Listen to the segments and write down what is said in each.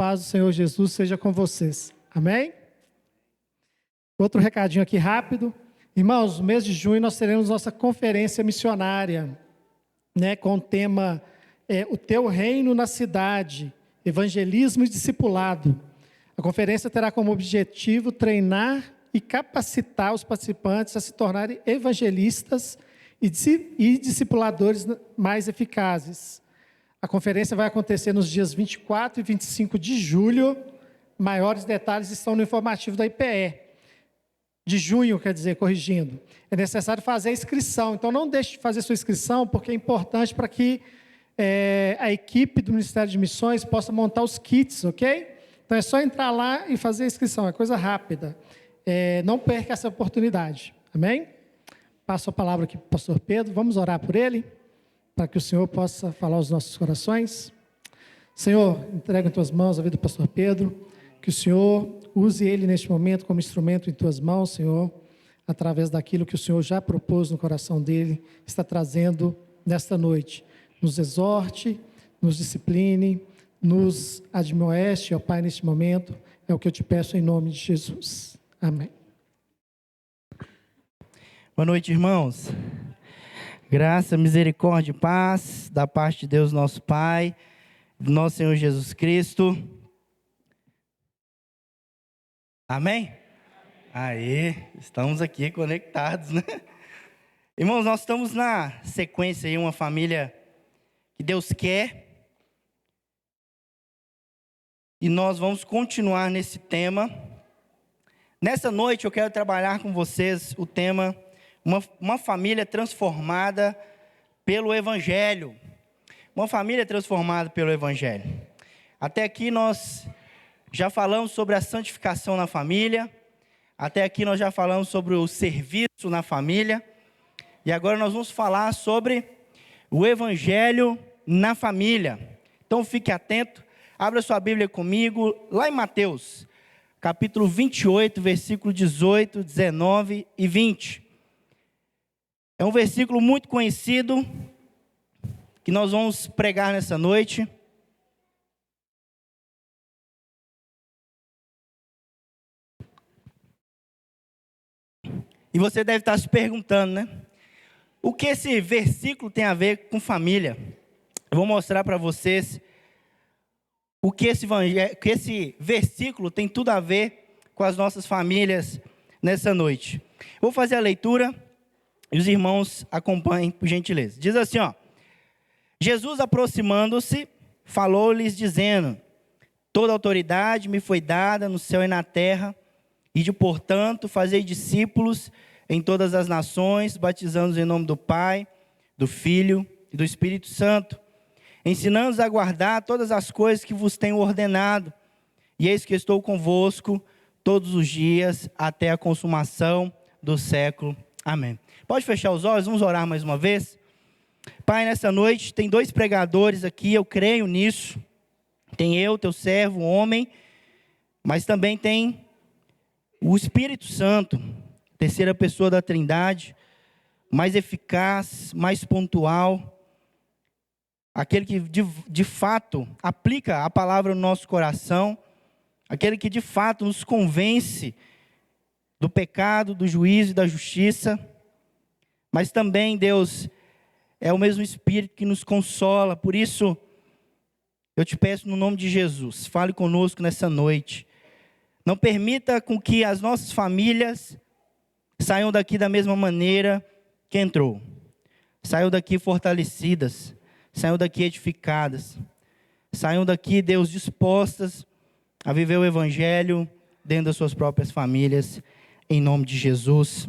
paz do Senhor Jesus seja com vocês. Amém? Outro recadinho aqui rápido. Irmãos, no mês de junho nós teremos nossa conferência missionária, com o tema O Teu Reino na Cidade, Evangelismo e Discipulado. A conferência terá como objetivo treinar e capacitar os participantes a se tornarem evangelistas e discipuladores mais eficazes. A conferência vai acontecer nos dias 24 e 25 de julho. Maiores detalhes estão no informativo da IPE. De junho, quer dizer, corrigindo. É necessário fazer a inscrição. Então, não deixe de fazer sua inscrição, porque é importante para que a equipe do Ministério de Missões possa montar os kits, ok? Então, é só entrar lá e fazer a inscrição. É coisa rápida. Não perca essa oportunidade. Amém? Passo a palavra aqui para o pastor Pedro. Vamos orar por ele, para que o Senhor possa falar aos nossos corações. Senhor, entrega em tuas mãos a vida do pastor Pedro. Que o Senhor use ele neste momento como instrumento em tuas mãos, Senhor, através daquilo que o Senhor já propôs no coração dele, está trazendo nesta noite. Nos exorte, nos discipline, nos admoeste, ó Pai, neste momento. É o que eu te peço em nome de Jesus. Amém. Boa noite, irmãos. Graça, misericórdia e paz da parte de Deus, nosso Pai, do nosso Senhor Jesus Cristo. Amém? Aê, estamos aqui conectados, né? Irmãos, nós estamos na sequência aí, uma família que Deus quer. E nós vamos continuar nesse tema. Nessa noite eu quero trabalhar com vocês o tema uma família transformada pelo Evangelho. Uma família transformada pelo Evangelho. Até aqui nós já falamos sobre a santificação na família. Até aqui nós já falamos sobre o serviço na família. E agora nós vamos falar sobre o Evangelho na família. Então fique atento, abra sua Bíblia comigo, lá em Mateus, capítulo 28, versículo 18, 19 e 20. É um versículo muito conhecido, que nós vamos pregar nessa noite. E você deve estar se perguntando, né? O que esse versículo tem a ver com família? Eu vou mostrar para vocês o que esse versículo tem tudo a ver com as nossas famílias nessa noite. Eu vou fazer a leitura e os irmãos acompanhem, por gentileza. Diz assim, ó. Jesus, aproximando-se, falou-lhes dizendo: toda autoridade me foi dada no céu e na terra. Ide, portanto, fazei discípulos em todas as nações, batizando-os em nome do Pai, do Filho e do Espírito Santo, ensinando-os a guardar todas as coisas que vos tenho ordenado. E eis que estou convosco todos os dias, até a consumação do século. Amém. Pode fechar os olhos, vamos orar mais uma vez. Pai, nessa noite tem 2 pregadores aqui, eu creio nisso. Tem eu, teu servo, homem, mas também tem o Espírito Santo, terceira pessoa da Trindade, mais eficaz, mais pontual, aquele que de fato aplica a palavra no nosso coração, aquele que de fato nos convence do pecado, do juízo e da justiça, mas também, Deus, é o mesmo Espírito que nos consola. Por isso, eu te peço no nome de Jesus, fale conosco nessa noite. Não permita com que as nossas famílias saiam daqui da mesma maneira que entrou. Saiam daqui fortalecidas, saiam daqui edificadas. Saiam daqui, Deus, dispostas a viver o Evangelho dentro das suas próprias famílias, em nome de Jesus.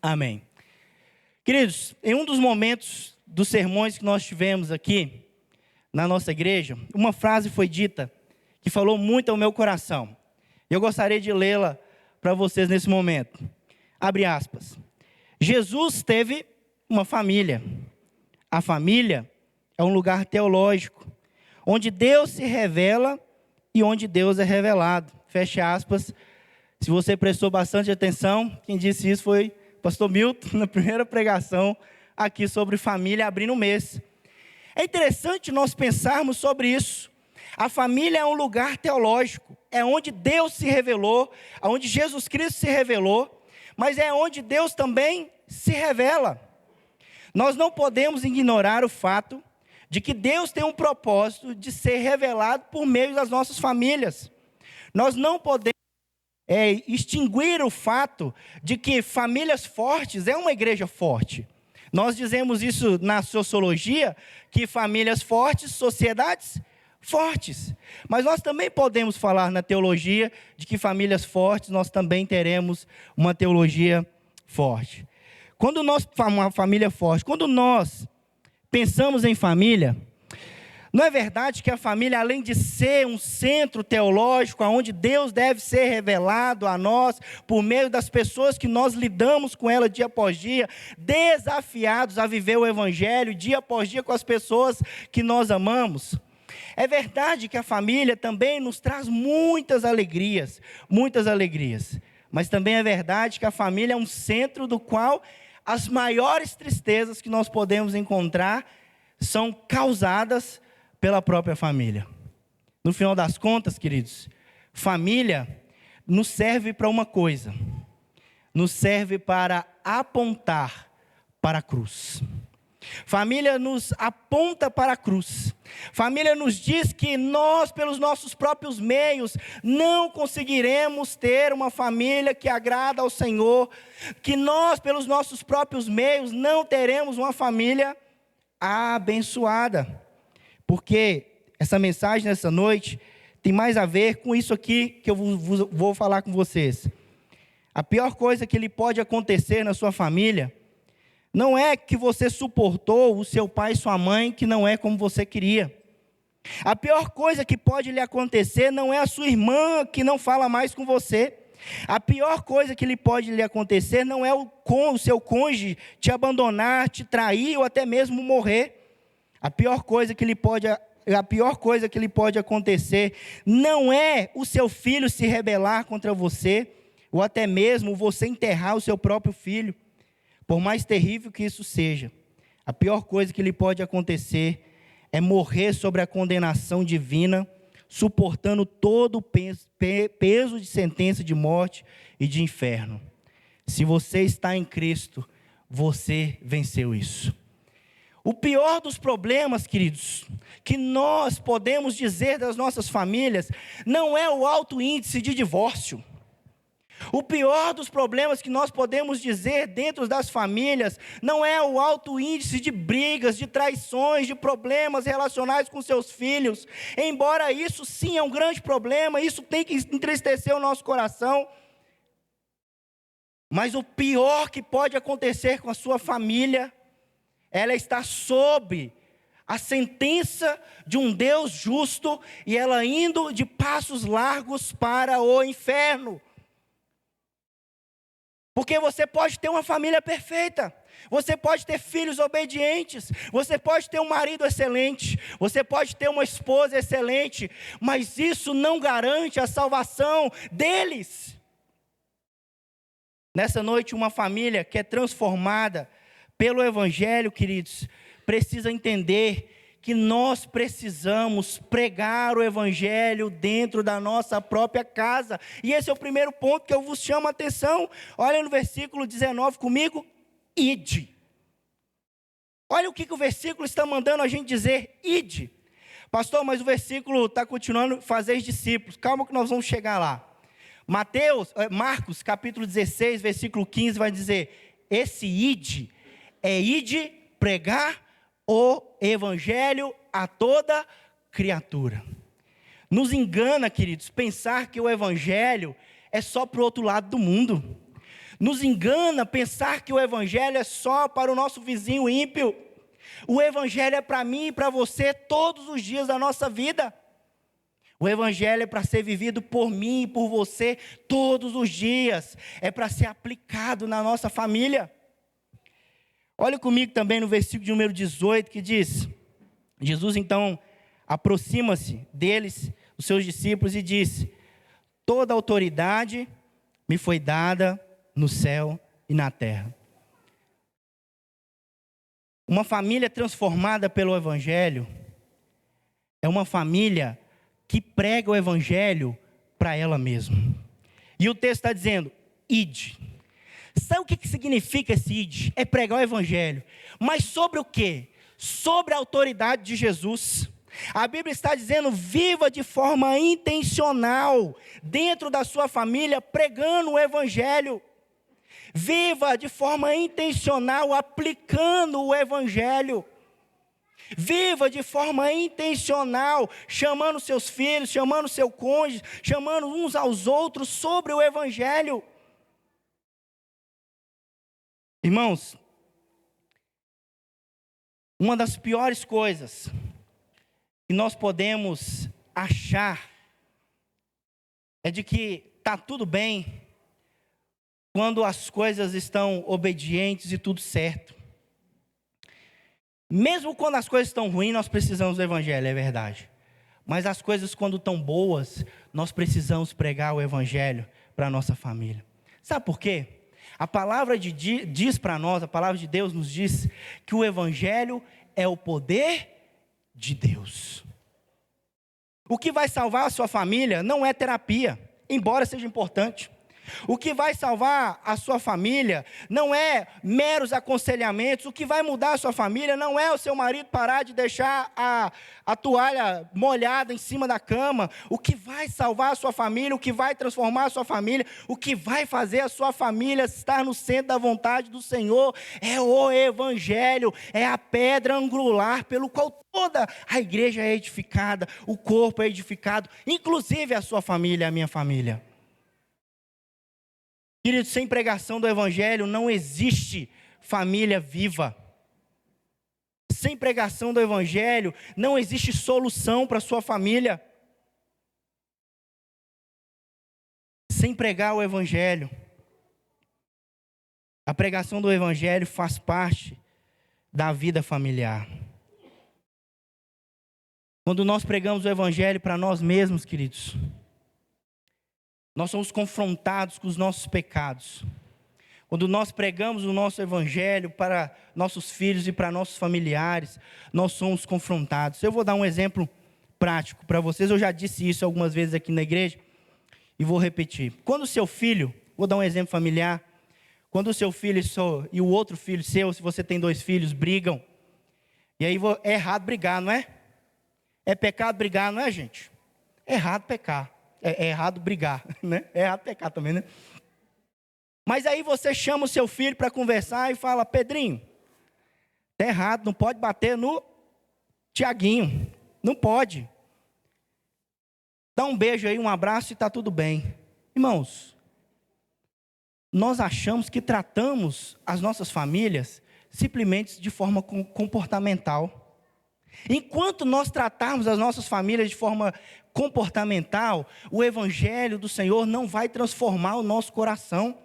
Amém. Queridos, em um dos momentos dos sermões que nós tivemos aqui na nossa igreja, uma frase foi dita que falou muito ao meu coração. Eu gostaria de lê-la para vocês nesse momento. Abre aspas. Jesus teve uma família. A família é um lugar teológico, onde Deus se revela e onde Deus é revelado. Fecha aspas. Se você prestou bastante atenção, quem disse isso foi o pastor Milton, na primeira pregação aqui sobre família, abrindo o mês. É interessante nós pensarmos sobre isso. A família é um lugar teológico, é onde Deus se revelou, onde Jesus Cristo se revelou, mas é onde Deus também se revela. Nós não podemos ignorar o fato de que Deus tem um propósito de ser revelado por meio das nossas famílias. Nós não podemos extinguir o fato de que famílias fortes é uma igreja forte. Nós dizemos isso na sociologia, que famílias fortes, sociedades fortes. Mas nós também podemos falar na teologia de que famílias fortes, nós também teremos uma teologia forte. Quando uma família forte, quando nós pensamos em família, não é verdade que a família, além de ser um centro teológico, onde Deus deve ser revelado a nós, por meio das pessoas que nós lidamos com ela dia após dia, desafiados a viver o Evangelho dia após dia com as pessoas que nós amamos? É verdade que a família também nos traz muitas alegrias, mas também é verdade que a família é um centro do qual as maiores tristezas que nós podemos encontrar são causadas pela própria família. No final das contas, queridos, família nos serve para uma coisa, nos serve para apontar para a cruz. Família nos aponta para a cruz. Família nos diz que nós, pelos nossos próprios meios, não conseguiremos ter uma família que agrada ao Senhor, que nós, pelos nossos próprios meios, não teremos uma família abençoada. Porque essa mensagem nessa noite tem mais a ver com isso aqui que eu vou falar com vocês. A pior coisa que lhe pode acontecer na sua família não é que você suportou o seu pai e sua mãe que não é como você queria. A pior coisa que pode lhe acontecer não é a sua irmã que não fala mais com você. A pior coisa que lhe pode lhe acontecer não é o seu cônjuge te abandonar, te trair ou até mesmo morrer. A pior coisa que lhe pode acontecer não é o seu filho se rebelar contra você, ou até mesmo você enterrar o seu próprio filho. Por mais terrível que isso seja, a pior coisa que lhe pode acontecer é morrer sobre a condenação divina, suportando todo o peso de sentença de morte e de inferno. Se você está em Cristo, você venceu isso. O pior dos problemas, queridos, que nós podemos dizer das nossas famílias, não é o alto índice de divórcio. O pior dos problemas que nós podemos dizer dentro das famílias, não é o alto índice de brigas, de traições, de problemas relacionados com seus filhos. Embora isso sim é um grande problema, isso tem que entristecer o nosso coração. Mas o pior que pode acontecer com a sua família, ela está sob a sentença de um Deus justo e ela indo de passos largos para o inferno. Porque você pode ter uma família perfeita, você pode ter filhos obedientes, você pode ter um marido excelente, você pode ter uma esposa excelente, mas isso não garante a salvação deles. Nessa noite, uma família que é transformada pelo Evangelho, queridos, precisa entender que nós precisamos pregar o Evangelho dentro da nossa própria casa. E esse é o primeiro ponto que eu vos chamo a atenção. Olha no versículo 19 comigo, ide. Olha o que o versículo está mandando a gente dizer, ide. Pastor, mas o versículo está continuando, fazer discípulos. Calma que nós vamos chegar lá. Marcos, capítulo 16, versículo 15, vai dizer, esse ide é ide pregar o Evangelho a toda criatura. Nos engana, queridos, pensar que o Evangelho é só para o outro lado do mundo. Nos engana pensar que o Evangelho é só para o nosso vizinho ímpio. O Evangelho é para mim e para você todos os dias da nossa vida. O Evangelho é para ser vivido por mim e por você todos os dias. É para ser aplicado na nossa família. Olha comigo também no versículo de número 18 que diz, Jesus então aproxima-se deles, os seus discípulos, e disse, toda autoridade me foi dada no céu e na terra. Uma família transformada pelo Evangelho é uma família que prega o evangelho para ela mesma. E o texto está dizendo, ide. Sabe o que significa esse ide? É pregar o evangelho. Mas sobre o quê? Sobre a autoridade de Jesus. A Bíblia está dizendo, viva de forma intencional, dentro da sua família, pregando o evangelho. Viva de forma intencional, aplicando o evangelho. Viva de forma intencional, chamando seus filhos, chamando seu cônjuge, chamando uns aos outros sobre o evangelho. Irmãos, uma das piores coisas que nós podemos achar é de que está tudo bem quando as coisas estão obedientes e tudo certo. Mesmo quando as coisas estão ruins, nós precisamos do evangelho, é verdade. Mas as coisas quando estão boas, nós precisamos pregar o evangelho para a nossa família. Sabe por quê? A palavra diz para nós, a palavra de Deus nos diz que o evangelho é o poder de Deus. O que vai salvar a sua família não é terapia, embora seja importante. O que vai salvar a sua família não é meros aconselhamentos. O que vai mudar a sua família não é o seu marido parar de deixar a toalha molhada em cima da cama. O que vai salvar a sua família, o que vai transformar a sua família, o que vai fazer a sua família estar no centro da vontade do Senhor é o evangelho, é a pedra angular pelo qual toda a igreja é edificada, o corpo é edificado, inclusive a sua família, a minha família. Querido, sem pregação do evangelho não existe família viva. Sem pregação do evangelho não existe solução para a sua família. Sem pregar o evangelho, a pregação do evangelho faz parte da vida familiar. Quando nós pregamos o evangelho para nós mesmos, queridos, nós somos confrontados com os nossos pecados. Quando nós pregamos o nosso evangelho para nossos filhos e para nossos familiares, nós somos confrontados. Eu vou dar um exemplo prático para vocês. Eu já disse isso algumas vezes aqui na igreja e vou repetir. Quando o seu filho, vou dar um exemplo familiar. Quando o seu filho e o outro filho seu, se você tem 2 filhos, brigam. E aí é errado brigar, não é? É pecado brigar, não é, gente? É errado pecar. É errado brigar, né? É errado pecar também, né? Mas aí você chama o seu filho para conversar e fala, Pedrinho, tá errado, não pode bater no Tiaguinho, não pode. Dá um beijo aí, um abraço e está tudo bem. Irmãos, nós achamos que tratamos as nossas famílias simplesmente de forma comportamental. Enquanto nós tratarmos as nossas famílias de forma comportamental, o evangelho do Senhor não vai transformar o nosso coração.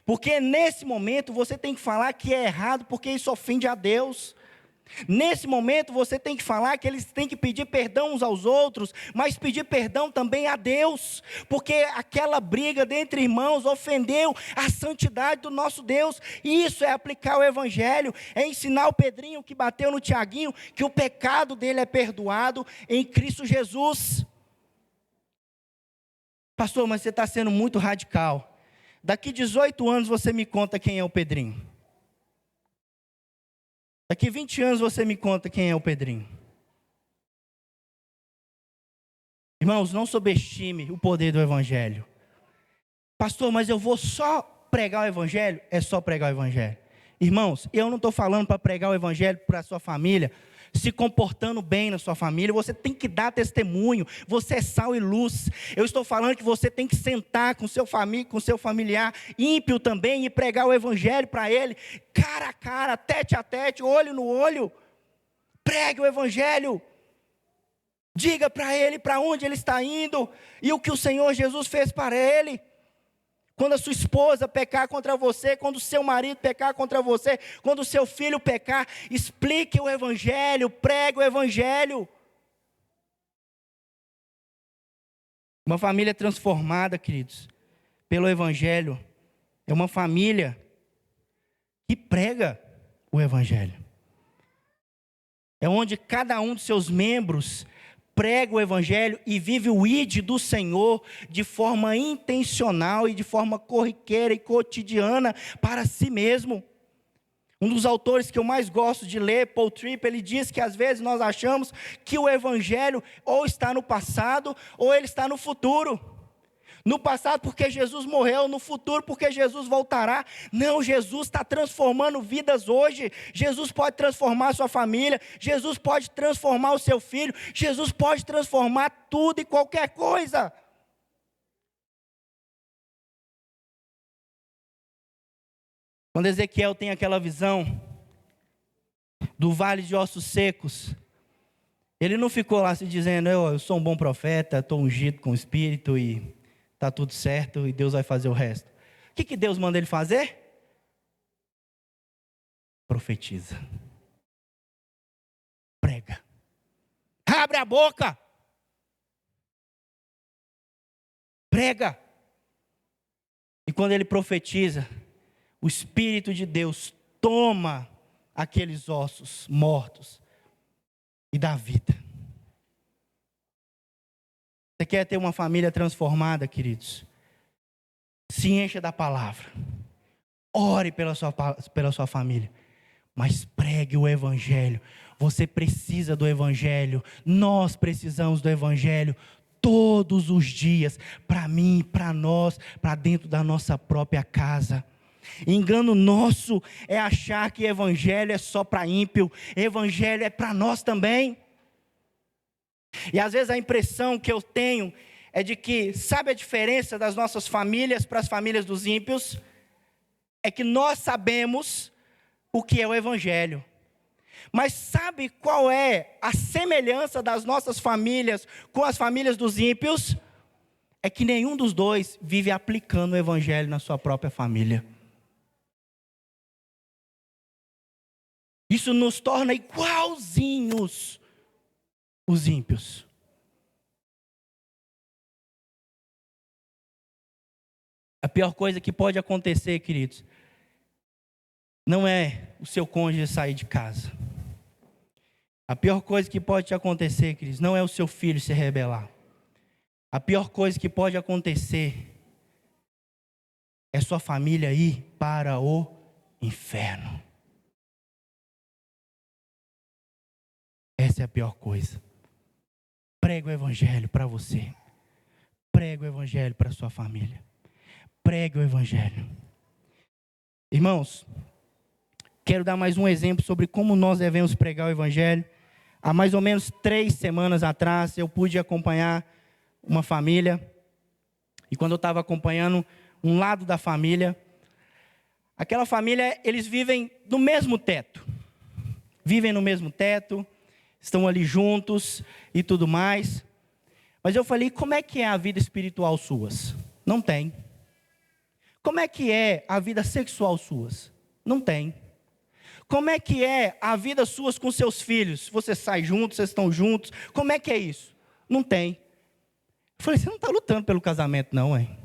Porque nesse momento você tem que falar que é errado, porque isso ofende a Deus. Nesse momento você tem que falar que eles têm que pedir perdão uns aos outros, mas pedir perdão também a Deus, porque aquela briga dentre irmãos ofendeu a santidade do nosso Deus. E isso é aplicar o evangelho, é ensinar o Pedrinho que bateu no Tiaguinho, que o pecado dele é perdoado em Cristo Jesus. Pastor, mas você está sendo muito radical. Daqui 18 anos você me conta quem é o Pedrinho. Daqui 20 anos você me conta quem é o Pedrinho. Irmãos, não subestime o poder do evangelho. Pastor, mas eu vou só pregar o evangelho? É só pregar o evangelho. Irmãos, eu não estou falando para pregar o evangelho para a sua família, se comportando bem na sua família. Você tem que dar testemunho, você é sal e luz. Eu estou falando que você tem que sentar com seu familiar ímpio também e pregar o evangelho para ele, cara a cara, tete a tete, olho no olho. Pregue o evangelho. Diga para ele para onde ele está indo e o que o Senhor Jesus fez para ele. Quando a sua esposa pecar contra você, quando o seu marido pecar contra você, quando o seu filho pecar, explique o evangelho, pregue o evangelho. Uma família transformada, queridos, pelo evangelho, é uma família que prega o evangelho. É onde cada um dos seus membros prega o evangelho e vive o ID do Senhor de forma intencional e de forma corriqueira e cotidiana para si mesmo. Um dos autores que eu mais gosto de ler, Paul Tripp, ele diz que às vezes nós achamos que o evangelho ou está no passado ou ele está no futuro. No passado porque Jesus morreu, no futuro porque Jesus voltará. Não, Jesus está transformando vidas hoje. Jesus pode transformar a sua família, Jesus pode transformar o seu filho, Jesus pode transformar tudo e qualquer coisa. Quando Ezequiel tem aquela visão do vale de ossos secos, ele não ficou lá se dizendo, eu sou um bom profeta, estou ungido com o Espírito e está tudo certo e Deus vai fazer o resto. O que Deus manda ele fazer? Profetiza. Prega. Abre a boca. Prega. E quando ele profetiza, o Espírito de Deus toma aqueles ossos mortos e dá vida. Você quer ter uma família transformada, queridos? Se encha da palavra. Ore pela sua família. Mas pregue o evangelho. Você precisa do evangelho. Nós precisamos do evangelho todos os dias. Para mim, para nós, para dentro da nossa própria casa. Engano nosso é achar que evangelho é só para ímpio. Evangelho é para nós também. E às vezes a impressão que eu tenho é de que, sabe a diferença das nossas famílias para as famílias dos ímpios? É que nós sabemos o que é o evangelho. Mas sabe qual é a semelhança das nossas famílias com as famílias dos ímpios? É que nenhum dos dois vive aplicando o evangelho na sua própria família. Isso nos torna igualzinhos os ímpios. A pior coisa que pode acontecer, queridos, não é o seu cônjuge sair de casa. A pior coisa que pode te acontecer, queridos, não é o seu filho se rebelar. A pior coisa que pode acontecer é sua família ir para o inferno. Essa é a pior coisa. Prega o evangelho para você. Prega o evangelho para sua família. Pregue o evangelho. Irmãos, quero dar mais um exemplo sobre como nós devemos pregar o evangelho. Há mais ou menos 3 semanas atrás, eu pude acompanhar uma família. E quando eu estava acompanhando um lado da família, aquela família, eles vivem no mesmo teto. Vivem no mesmo teto, estão ali juntos e tudo mais. Mas eu falei, como é que é a vida espiritual suas? Não tem. Como é que é a vida sexual suas? Não tem. Como é que é a vida suas com seus filhos? Vocês saem juntos, vocês estão juntos. Como é que é isso? Não tem. Eu falei, você não está lutando pelo casamento não, hein?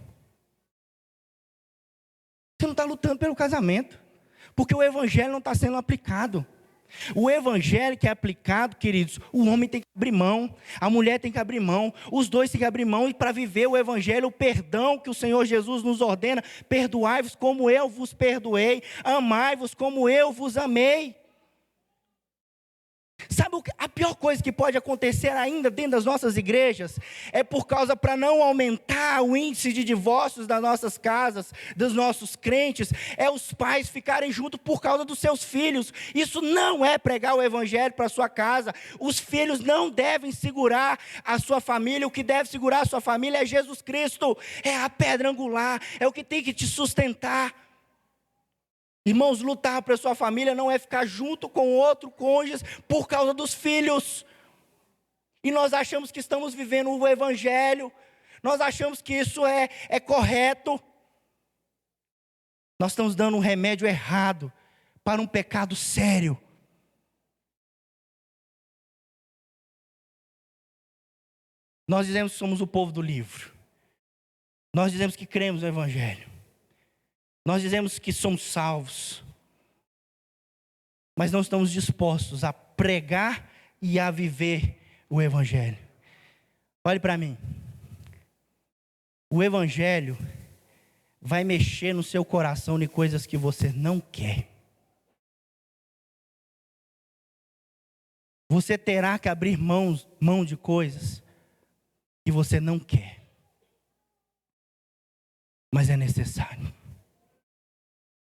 Você não está lutando pelo casamento. Porque o evangelho não está sendo aplicado. O evangelho que é aplicado, queridos, o homem tem que abrir mão, a mulher tem que abrir mão, os dois têm que abrir mão, e para viver o evangelho, o perdão que o Senhor Jesus nos ordena, perdoai-vos como eu vos perdoei, amai-vos como eu vos amei. Sabe a pior coisa que pode acontecer ainda dentro das nossas igrejas? É por causa, para não aumentar o índice de divórcios das nossas casas, dos nossos crentes, é os pais ficarem juntos por causa dos seus filhos. Isso não é pregar o evangelho para a sua casa. Os filhos não devem segurar a sua família. O que deve segurar a sua família é Jesus Cristo. É a pedra angular, é o que tem que te sustentar. Irmãos, lutar para a sua família não é ficar junto com outro cônjuge por causa dos filhos. E nós achamos que estamos vivendo o evangelho. Nós achamos que isso é correto. Nós estamos dando um remédio errado para um pecado sério. Nós dizemos que somos o povo do livro. Nós dizemos que cremos no evangelho. Nós dizemos que somos salvos, mas não estamos dispostos a pregar e a viver o evangelho. Olhe para mim. O evangelho vai mexer no seu coração de coisas que você não quer. Você terá que abrir mão de coisas que você não quer. Mas é necessário.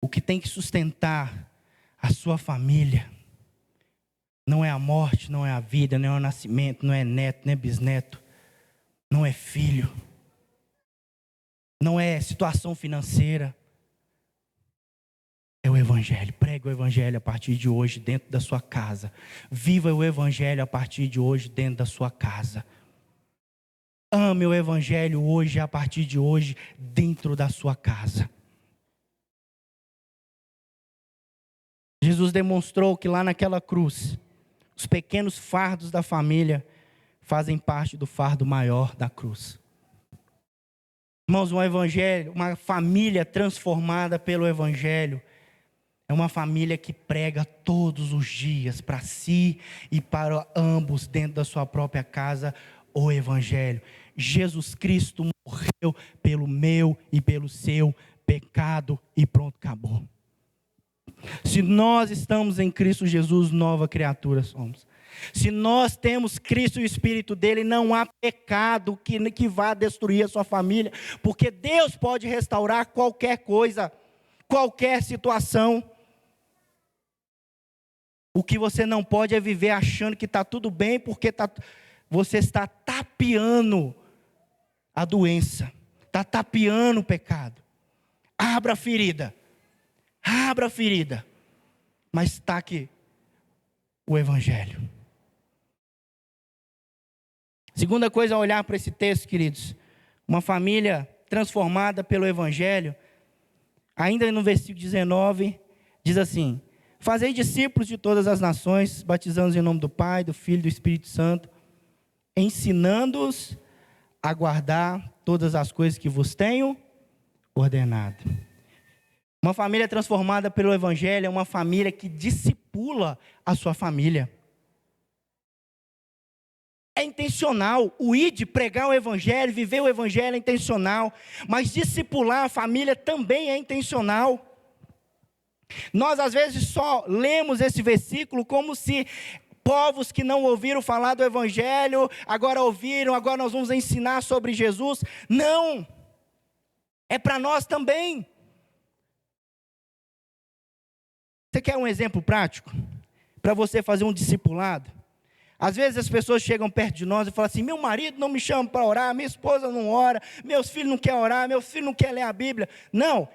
O que tem que sustentar a sua família não é a morte, não é a vida, não é o nascimento, não é neto, não é bisneto, não é filho, não é situação financeira. É o evangelho. Pregue o evangelho a partir de hoje dentro da sua casa. Viva o evangelho a partir de hoje dentro da sua casa. Ame o evangelho hoje, a partir de hoje, dentro da sua casa. Jesus demonstrou que lá naquela cruz, os pequenos fardos da família fazem parte do fardo maior da cruz. Irmãos, um evangelho, uma família transformada pelo evangelho, é uma família que prega todos os dias para si e para ambos dentro da sua própria casa o evangelho. Jesus Cristo morreu pelo meu e pelo seu pecado e pronto, acabou. Se nós estamos em Cristo Jesus, nova criatura somos. Se nós temos Cristo e o Espírito dele, não há pecado que vá destruir a sua família, porque Deus pode restaurar qualquer coisa, qualquer situação. O que você não pode é viver achando que está tudo bem, porque você está tapeando a doença, está tapeando o pecado. Abra a ferida, mas está aqui o evangelho. Segunda coisa a olhar para esse texto, queridos, uma família transformada pelo evangelho, ainda no versículo 19, diz assim: fazei discípulos de todas as nações, batizando-os em nome do Pai, do Filho e do Espírito Santo, ensinando-os a guardar todas as coisas que vos tenho ordenado. Uma família transformada pelo evangelho é uma família que discipula a sua família. É intencional, o ir de pregar o evangelho, viver o evangelho é intencional, mas discipular a família também é intencional. Nós às vezes só lemos esse versículo como se povos que não ouviram falar do evangelho, agora ouviram, agora nós vamos ensinar sobre Jesus. Não, é para nós também. Você quer um exemplo prático? Para você fazer um discipulado? Às vezes as pessoas chegam perto de nós e falam assim: meu marido não me chama para orar, minha esposa não ora, meus filhos não querem orar, meus filhos não querem ler a Bíblia. Não,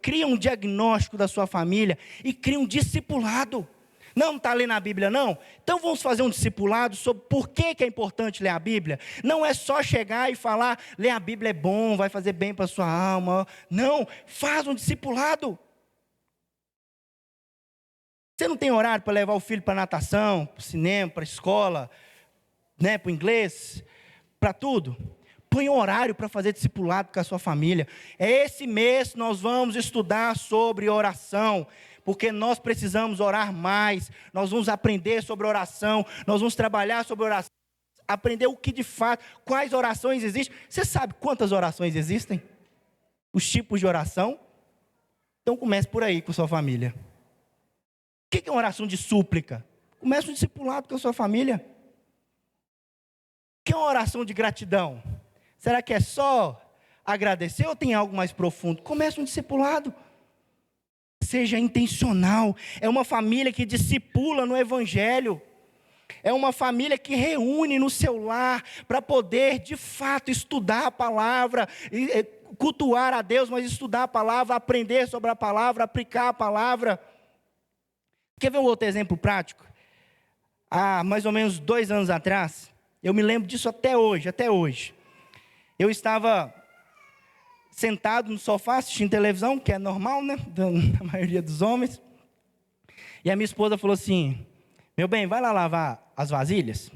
cria um diagnóstico da sua família e cria um discipulado. Não está lendo a Bíblia não? Então vamos fazer um discipulado sobre por que é importante ler a Bíblia. Não é só chegar e falar, ler a Bíblia é bom, vai fazer bem para a sua alma. Não, faz um discipulado. Você não tem horário para levar o filho para natação, para o cinema, para a escola, né, para o inglês, para tudo? Põe um horário para fazer discipulado com a sua família. Esse mês nós vamos estudar sobre oração, porque nós precisamos orar mais. Nós vamos aprender sobre oração, nós vamos trabalhar sobre oração, aprender o que de fato, quais orações existem. Você sabe quantas orações existem? Os tipos de oração? Então comece por aí com a sua família. O que é uma oração de súplica? Comece um discipulado com a sua família. O que é uma oração de gratidão? Será que é só agradecer ou tem algo mais profundo? Comece um discipulado. Seja intencional. É uma família que discipula no evangelho. É uma família que reúne no seu lar para poder, de fato, estudar a palavra, cultuar a Deus, mas estudar a palavra, aprender sobre a palavra, aplicar a palavra. Quer ver um outro exemplo prático? Há mais ou menos 2 anos atrás, eu me lembro disso até hoje. Eu estava sentado no sofá assistindo televisão, que é normal, né, da maioria dos homens. E a minha esposa falou assim: meu bem, vai lá lavar as vasilhas?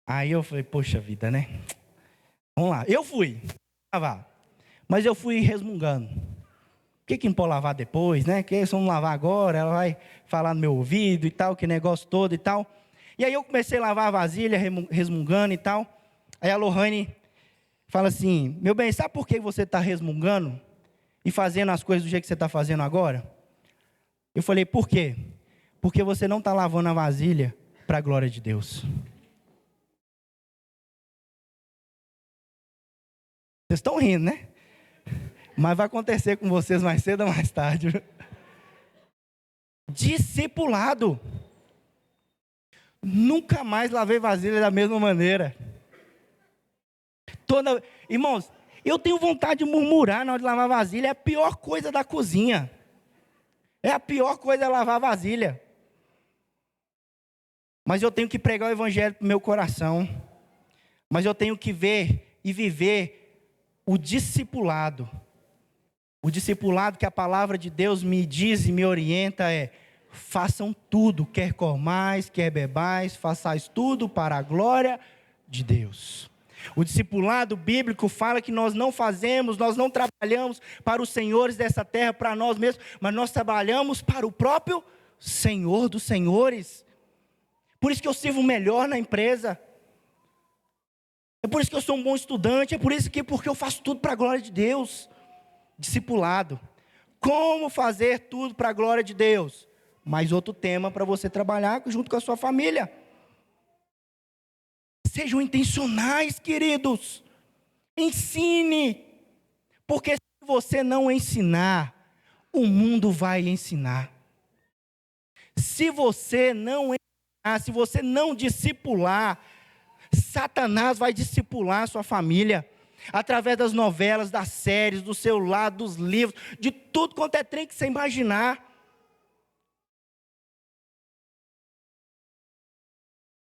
Aí eu falei: poxa vida, né? Vamos lá. Eu fui lavar, mas eu fui resmungando. Por que não pode lavar depois, né? Que vamos lavar agora, ela vai falar no meu ouvido e tal, que negócio todo e tal. E aí eu comecei a lavar a vasilha, resmungando e tal. Aí a Lohane fala assim: meu bem, sabe por que você está resmungando e fazendo as coisas do jeito que você está fazendo agora? Eu falei: por quê? Porque você não está lavando a vasilha para a glória de Deus. Vocês estão rindo, né? Mas vai acontecer com vocês mais cedo ou mais tarde. Discipulado. Nunca mais lavei vasilha da mesma maneira. Irmãos, eu tenho vontade de murmurar na hora de lavar vasilha. É a pior coisa da cozinha. É a pior coisa lavar vasilha. Mas eu tenho que pregar o evangelho para o meu coração. Mas eu tenho que ver e viver o discipulado. O discipulado que a palavra de Deus me diz e me orienta é: façam tudo, quer comais, quer bebais, façais tudo para a glória de Deus. O discipulado bíblico fala que nós não fazemos, nós não trabalhamos para os senhores dessa terra, para nós mesmos, mas nós trabalhamos para o próprio Senhor dos senhores. Por isso que eu sirvo melhor na empresa. É por isso que eu sou um bom estudante, é por isso que porque eu faço tudo para a glória de Deus. Discipulado. Como fazer tudo para a glória de Deus? Mais outro tema para você trabalhar junto com a sua família. Sejam intencionais, queridos. Ensine. Porque se você não ensinar, o mundo vai ensinar. Se você não ensinar, se você não discipular, Satanás vai discipular a sua família. Através das novelas, das séries, do celular, dos livros, de tudo quanto é trem que você imaginar.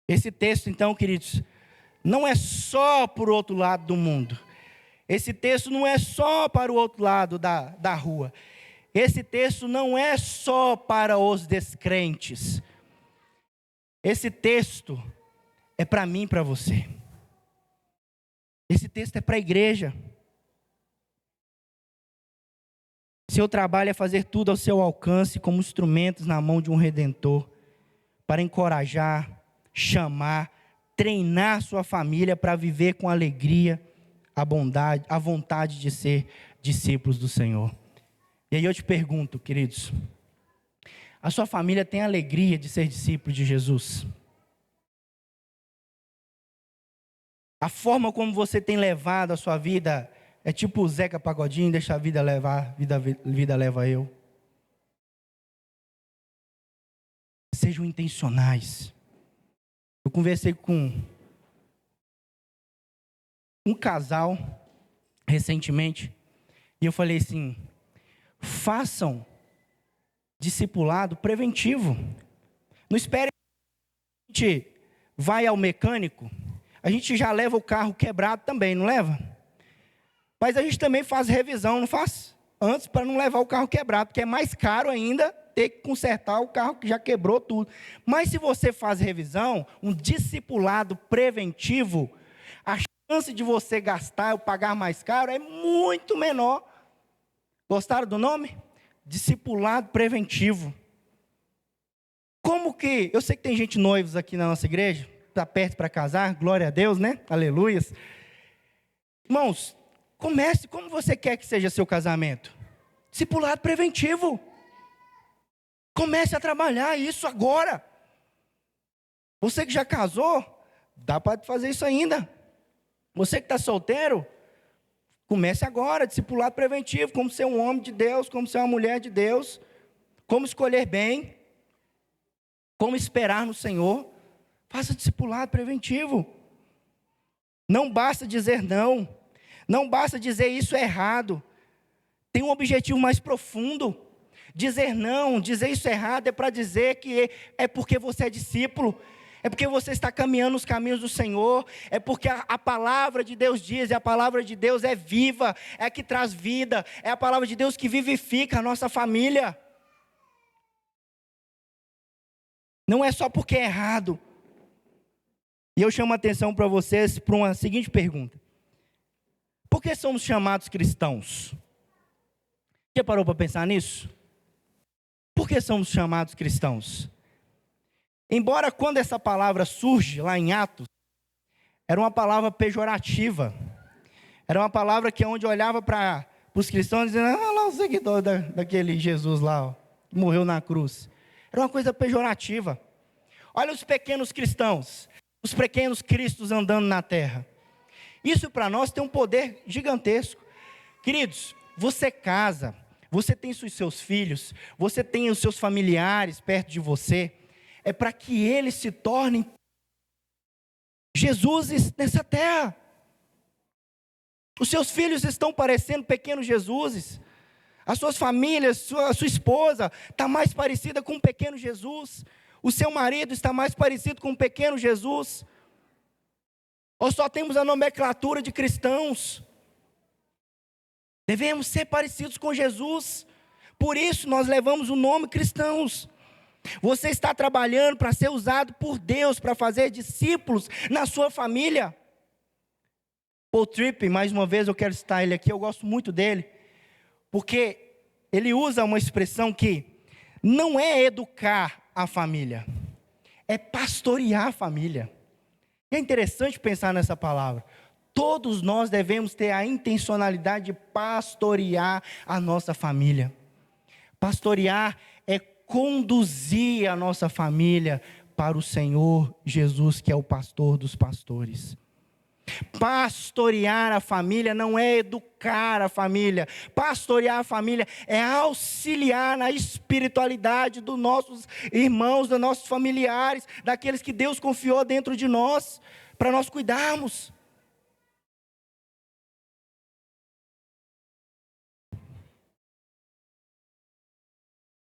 Esse texto, então, queridos, não é só para o outro lado do mundo. Esse texto não é só para o outro lado da rua. Esse texto não é só para os descrentes. Esse texto é para mim e para você. Esse texto é para a igreja. Seu trabalho é fazer tudo ao seu alcance, como instrumentos na mão de um Redentor, para encorajar, chamar, treinar sua família para viver com alegria, a bondade, a vontade de ser discípulos do Senhor. E aí eu te pergunto, queridos, a sua família tem alegria de ser discípulo de Jesus? A forma como você tem levado a sua vida é tipo o Zeca Pagodinho, deixa a vida levar, vida leva eu. Sejam intencionais. Eu conversei com um casal recentemente e eu falei assim: façam discipulado preventivo. Não espere que a gente vai ao mecânico. A gente já leva o carro quebrado também, não leva? Mas a gente também faz revisão, não faz? Antes, para não levar o carro quebrado, porque é mais caro ainda ter que consertar o carro que já quebrou tudo. Mas se você faz revisão, um discipulado preventivo, a chance de você gastar ou pagar mais caro é muito menor. Gostaram do nome? Discipulado preventivo. Como que... Eu sei que tem gente noivos aqui na nossa igreja, está perto para casar, glória a Deus, né? Aleluias. Irmãos, comece como você quer que seja seu casamento. Discipulado preventivo. Comece a trabalhar isso agora. Você que já casou, dá para fazer isso ainda. Você que está solteiro, comece agora, discipulado preventivo, como ser um homem de Deus, como ser uma mulher de Deus, como escolher bem, como esperar no Senhor. Faça discipulado preventivo. Não basta dizer não. Não basta dizer isso é errado. Tem um objetivo mais profundo. Dizer não, dizer isso é errado é para dizer que é porque você é discípulo. É porque você está caminhando nos caminhos do Senhor. É porque a palavra de Deus diz, e a palavra de Deus é viva, é a que traz vida. É a palavra de Deus que vivifica a nossa família. Não é só porque é errado. E eu chamo a atenção para vocês para uma seguinte pergunta: por que somos chamados cristãos? Já parou para pensar nisso? Por que somos chamados cristãos? Embora quando essa palavra surge lá em Atos, era uma palavra pejorativa. Era uma palavra que onde olhava para os cristãos dizendo, lá o seguidor daquele Jesus lá, ó, que morreu na cruz. Era uma coisa pejorativa. Olha os pequenos cristãos, os pequenos cristos andando na terra. Isso para nós tem um poder gigantesco. Queridos, você casa, você tem os seus filhos, você tem os seus familiares perto de você, é para que eles se tornem Jesuses nessa terra. Os seus filhos estão parecendo pequenos Jesuses. As suas famílias, a sua esposa está mais parecida com um pequeno Jesus. O seu marido está mais parecido com um pequeno Jesus. Ou só temos a nomenclatura de cristãos? Devemos ser parecidos com Jesus. Por isso nós levamos o nome cristãos. Você está trabalhando para ser usado por Deus, para fazer discípulos na sua família. Paul Tripp, mais uma vez eu quero citar ele aqui, eu gosto muito dele, porque ele usa uma expressão que não é educar a família, é pastorear a família. É interessante pensar nessa palavra. Todos nós devemos ter a intencionalidade de pastorear a nossa família. Pastorear é conduzir a nossa família para o Senhor Jesus, que é o pastor dos pastores. Pastorear a família não é educar a família. Pastorear a família é auxiliar na espiritualidade dos nossos irmãos, dos nossos familiares, daqueles que Deus confiou dentro de nós, para nós cuidarmos.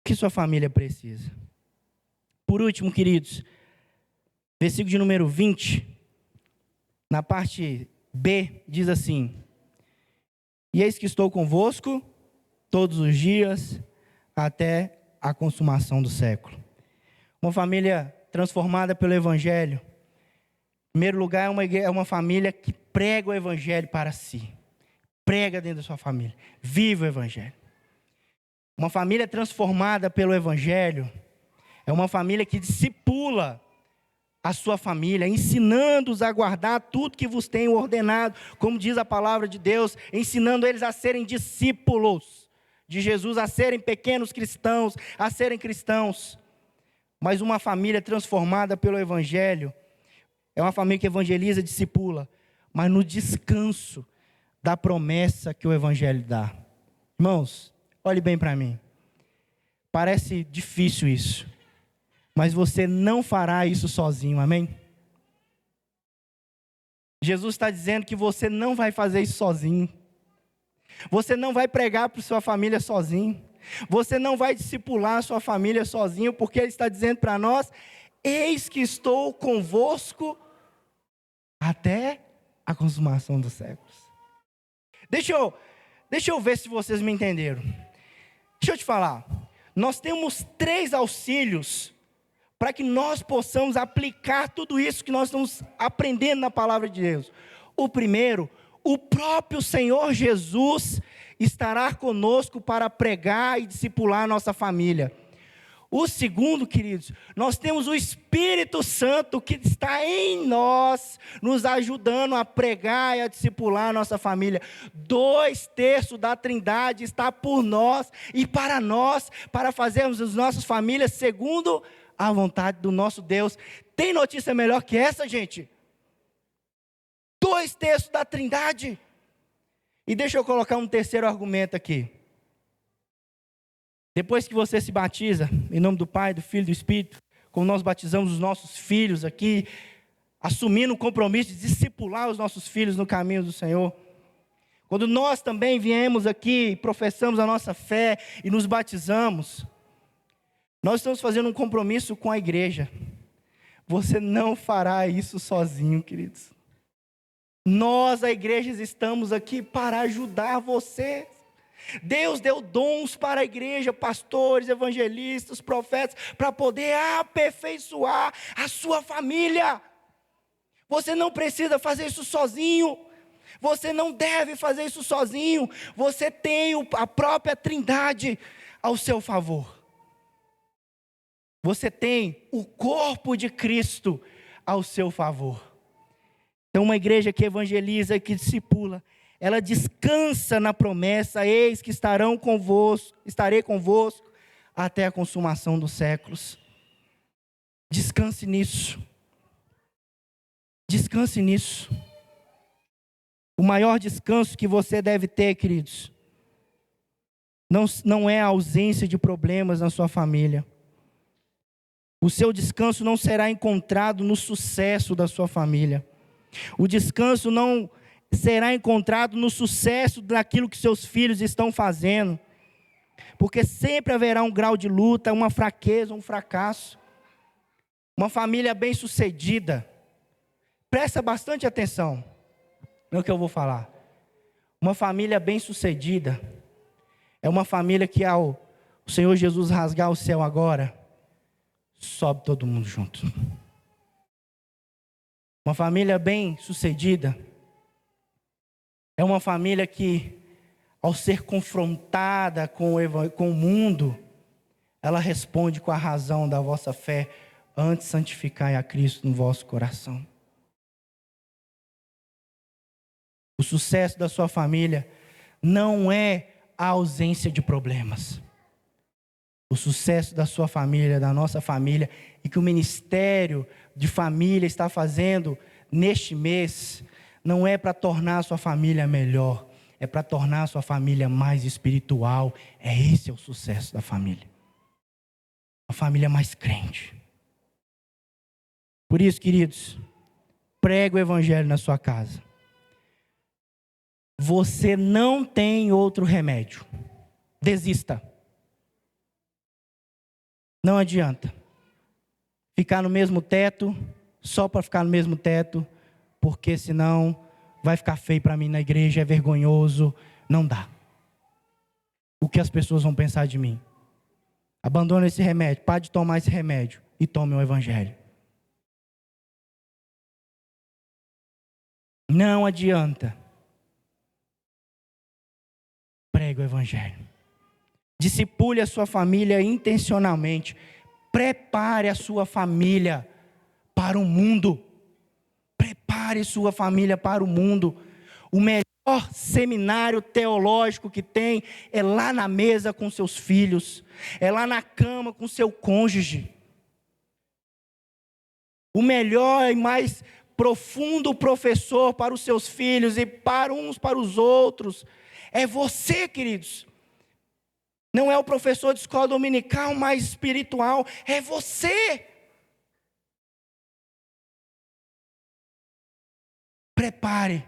O que sua família precisa? Por último, queridos, versículo de número 20, na parte B, diz assim: e eis que estou convosco todos os dias, até a consumação do século. Uma família transformada pelo Evangelho, em primeiro lugar, é uma família que prega o Evangelho para si. Prega dentro da sua família, vive o Evangelho. Uma família transformada pelo Evangelho é uma família que discipula a sua família, ensinando-os a guardar tudo que vos tenho ordenado, como diz a palavra de Deus, ensinando eles a serem discípulos de Jesus, a serem pequenos cristãos, a serem cristãos. Mas uma família transformada pelo Evangelho é uma família que evangeliza, discipula, mas no descanso da promessa que o Evangelho dá. Irmãos, olhe bem para mim. Parece difícil isso, mas você não fará isso sozinho, amém? Jesus está dizendo que você não vai fazer isso sozinho. Você não vai pregar para sua família sozinho. Você não vai discipular a sua família sozinho, porque Ele está dizendo para nós: eis que estou convosco até a consumação dos séculos. Deixa eu ver se vocês me entenderam. Deixa eu te falar. Nós temos 3 auxílios para que nós possamos aplicar tudo isso que nós estamos aprendendo na palavra de Deus. O primeiro, o próprio Senhor Jesus estará conosco para pregar e discipular a nossa família. O segundo, queridos, nós temos o Espírito Santo que está em nós, nos ajudando a pregar e a discipular a nossa família. 2/3 da Trindade está por nós e para nós, para fazermos as nossas famílias segundo a vontade do nosso Deus. Tem notícia melhor que essa, gente? 2/3 da Trindade. E deixa eu colocar um terceiro argumento aqui. Depois que você se batiza, em nome do Pai, do Filho e do Espírito, como nós batizamos os nossos filhos aqui, assumindo o compromisso de discipular os nossos filhos no caminho do Senhor. Quando nós também viemos aqui, professamos a nossa fé e nos batizamos, nós estamos fazendo um compromisso com a igreja. Você não fará isso sozinho, queridos. Nós, a igreja, estamos aqui para ajudar você. Deus deu dons para a igreja, pastores, evangelistas, profetas, para poder aperfeiçoar a sua família. Você não precisa fazer isso sozinho. Você não deve fazer isso sozinho. Você tem a própria Trindade ao seu favor. Você tem o corpo de Cristo ao seu favor. Então, uma igreja que evangeliza e que discipula, ela descansa na promessa: eis que estarei convosco até a consumação dos séculos. Descanse nisso. Descanse nisso. O maior descanso que você deve ter, queridos, não é a ausência de problemas na sua família. O seu descanso não será encontrado no sucesso da sua família. O descanso não será encontrado no sucesso daquilo que seus filhos estão fazendo. Porque sempre haverá um grau de luta, uma fraqueza, um fracasso. Uma família bem-sucedida, presta bastante atenção no que eu vou falar. Uma família bem-sucedida é uma família que, ao o Senhor Jesus rasgar o céu agora, sobe todo mundo junto. Uma família bem-sucedida é uma família que, ao ser confrontada com o mundo, ela responde com a razão da vossa fé: antes santificai a Cristo no vosso coração. O sucesso da sua família não é a ausência de problemas. O sucesso da sua família, da nossa família, e que o Ministério de Família está fazendo neste mês, não é para tornar a sua família melhor, é para tornar a sua família mais espiritual. Esse é o sucesso da família. A família mais crente. Por isso, queridos, pregue o evangelho na sua casa. Você não tem outro remédio. Desista. Não adianta ficar no mesmo teto, só para ficar no mesmo teto, porque senão vai ficar feio para mim na igreja, é vergonhoso, não dá. O que as pessoas vão pensar de mim? Abandone esse remédio, pare de tomar esse remédio e tome o evangelho. Não adianta. Pregue o evangelho. Discipule a sua família intencionalmente. Prepare a sua família para o mundo. Prepare sua família para o mundo. O melhor seminário teológico que tem é lá na mesa com seus filhos, é lá na cama com seu cônjuge. O melhor e mais profundo professor para os seus filhos e para uns para os outros é você, queridos. Não é o professor de escola dominical mais espiritual, é você. Prepare.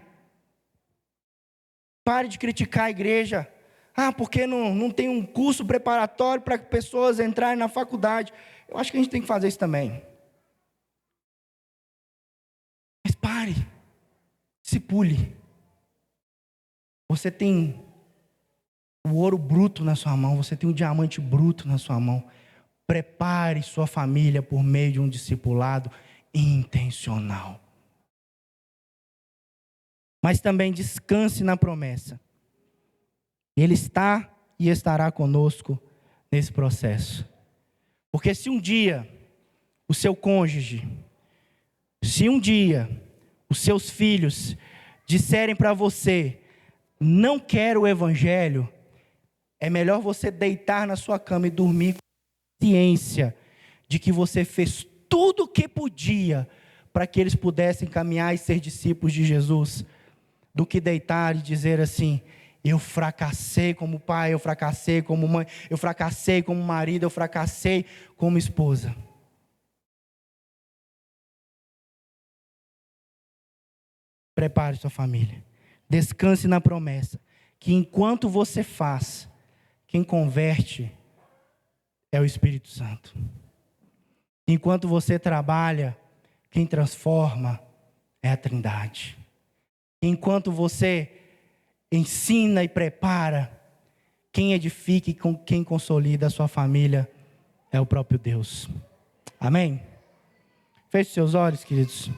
Pare de criticar a igreja. Porque não tem um curso preparatório para pessoas entrarem na faculdade. Eu acho que a gente tem que fazer isso também. Mas pare. Discipule. Você tem o ouro bruto na sua mão. Você tem o diamante bruto na sua mão. Prepare sua família por meio de um discipulado intencional. Mas também descanse na promessa. Ele está e estará conosco nesse processo. Porque se um dia o seu cônjuge, se um dia os seus filhos disserem para você: não quero o evangelho, é melhor você deitar na sua cama e dormir com ciência de que você fez tudo o que podia para que eles pudessem caminhar e ser discípulos de Jesus, do que deitar e dizer assim: eu fracassei como pai, eu fracassei como mãe, eu fracassei como marido, eu fracassei como esposa. Prepare sua família. Descanse na promessa, que enquanto você faz, quem converte é o Espírito Santo. Enquanto você trabalha, quem transforma é a Trindade. Enquanto você ensina e prepara, quem edifica e quem consolida a sua família é o próprio Deus. Amém? Feche seus olhos, queridos.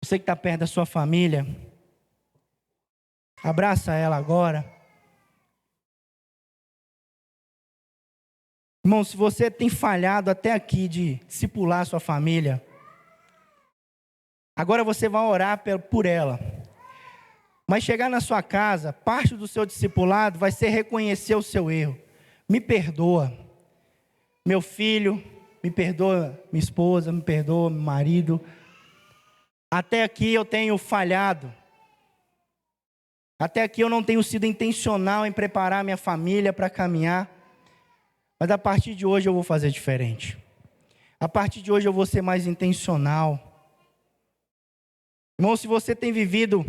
Você que está perto da sua família, abraça ela agora. Irmão, se você tem falhado até aqui de discipular a sua família, agora você vai orar por ela. Mas chegar na sua casa, parte do seu discipulado vai ser reconhecer o seu erro. Me perdoa, meu filho, me perdoa, minha esposa, me perdoa, meu marido. Até aqui eu tenho falhado. Até aqui eu não tenho sido intencional em preparar minha família para caminhar. Mas a partir de hoje eu vou fazer diferente. A partir de hoje eu vou ser mais intencional. Irmão, se você tem vivido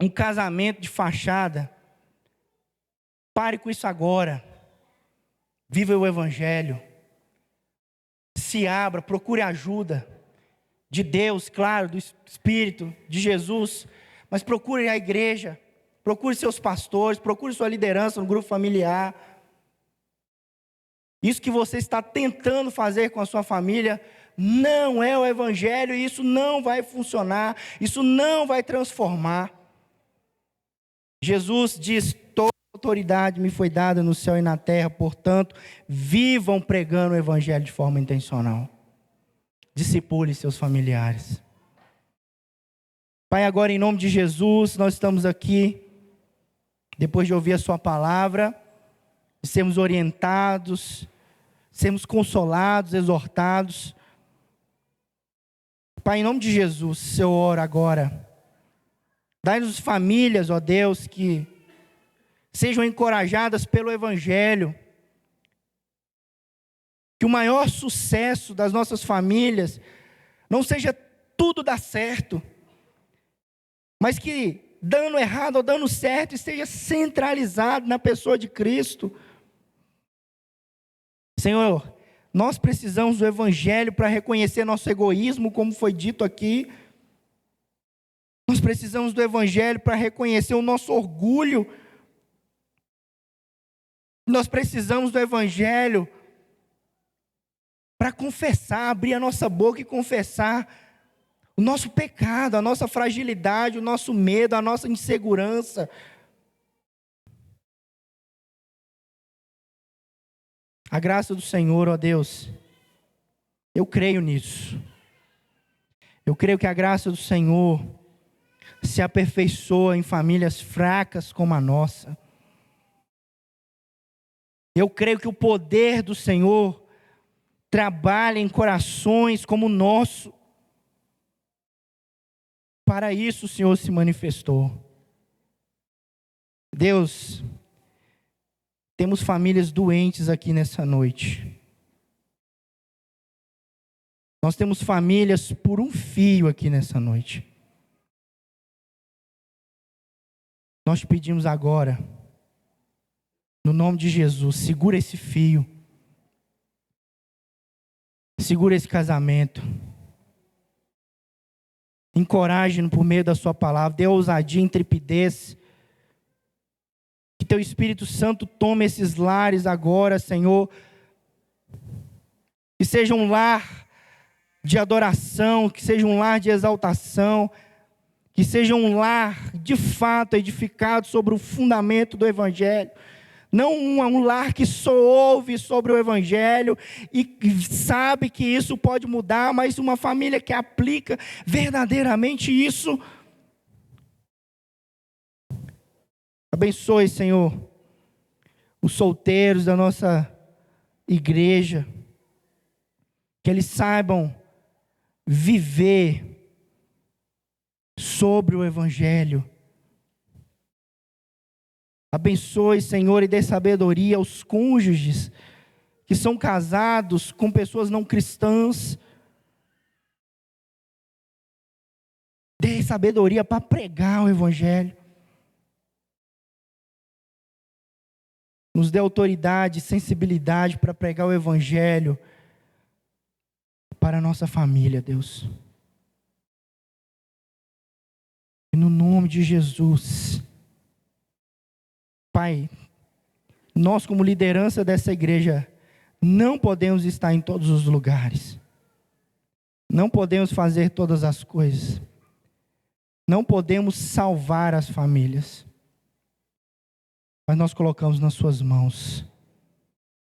um casamento de fachada, pare com isso agora. Viva o Evangelho. Se abra, procure ajuda de Deus, claro, do Espírito, de Jesus. Mas procure a igreja, procure seus pastores, procure sua liderança no grupo familiar. Isso que você está tentando fazer com a sua família não é o Evangelho, e isso não vai funcionar, isso não vai transformar. Jesus diz: toda autoridade me foi dada no céu e na terra, portanto, vivam pregando o Evangelho de forma intencional. Discipule seus familiares. Pai, agora em nome de Jesus, nós estamos aqui, depois de ouvir a sua palavra, de sermos orientados, sermos consolados, exortados. Pai, em nome de Jesus, eu oro agora. Dai-nos famílias, ó Deus, que sejam encorajadas pelo Evangelho. Que o maior sucesso das nossas famílias não seja tudo dar certo, mas que dando errado ou dando certo esteja centralizado na pessoa de Cristo. Senhor, nós precisamos do Evangelho para reconhecer nosso egoísmo, como foi dito aqui. Nós precisamos do Evangelho para reconhecer o nosso orgulho. Nós precisamos do Evangelho para confessar, abrir a nossa boca e confessar o nosso pecado, a nossa fragilidade, o nosso medo, a nossa insegurança. A graça do Senhor, ó Deus, eu creio nisso. Eu creio que a graça do Senhor se aperfeiçoa em famílias fracas como a nossa. Eu creio que o poder do Senhor trabalha em corações como o nosso. Para isso o Senhor se manifestou. Deus, temos famílias doentes aqui nessa noite. Nós temos famílias por um fio aqui nessa noite. Nós te pedimos agora, no nome de Jesus, segura esse fio. Segura esse casamento. Encoraje-no por meio da sua palavra. Dê ousadia e intrepidez. Que teu Espírito Santo tome esses lares agora, Senhor. Que seja um lar de adoração, que seja um lar de exaltação, que seja um lar de fato edificado sobre o fundamento do Evangelho. Não um lar que só ouve sobre o Evangelho e sabe que isso pode mudar, mas uma família que aplica verdadeiramente isso. Abençoe, Senhor, os solteiros da nossa igreja, que eles saibam viver sobre o Evangelho. Abençoe, Senhor, e dê sabedoria aos cônjuges que são casados com pessoas não cristãs. Dê sabedoria para pregar o Evangelho. Nos dê autoridade, sensibilidade para pregar o Evangelho para a nossa família, Deus. E no nome de Jesus, Pai, nós como liderança dessa igreja, não podemos estar em todos os lugares. Não podemos fazer todas as coisas. Não podemos salvar as famílias. Mas nós colocamos nas suas mãos.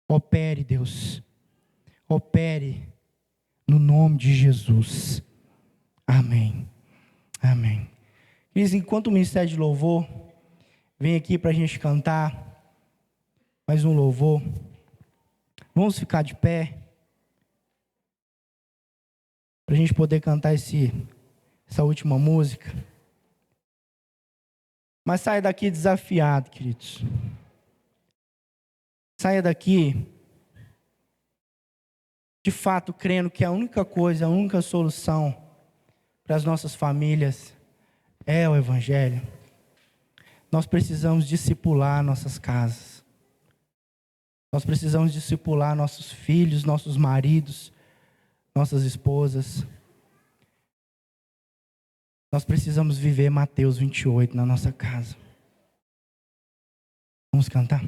Opere, Deus. Opere no nome de Jesus. Amém. Amém. Queridos, enquanto o Ministério de Louvor vem aqui para a gente cantar mais um louvor, vamos ficar de pé para a gente poder cantar essa última música. Mas saia daqui desafiado, queridos. Saia daqui, de fato, crendo que a única coisa, a única solução para as nossas famílias é o Evangelho. Nós precisamos discipular nossas casas. Nós precisamos discipular nossos filhos, nossos maridos, nossas esposas. Nós precisamos viver Mateus 28 na nossa casa. Vamos cantar?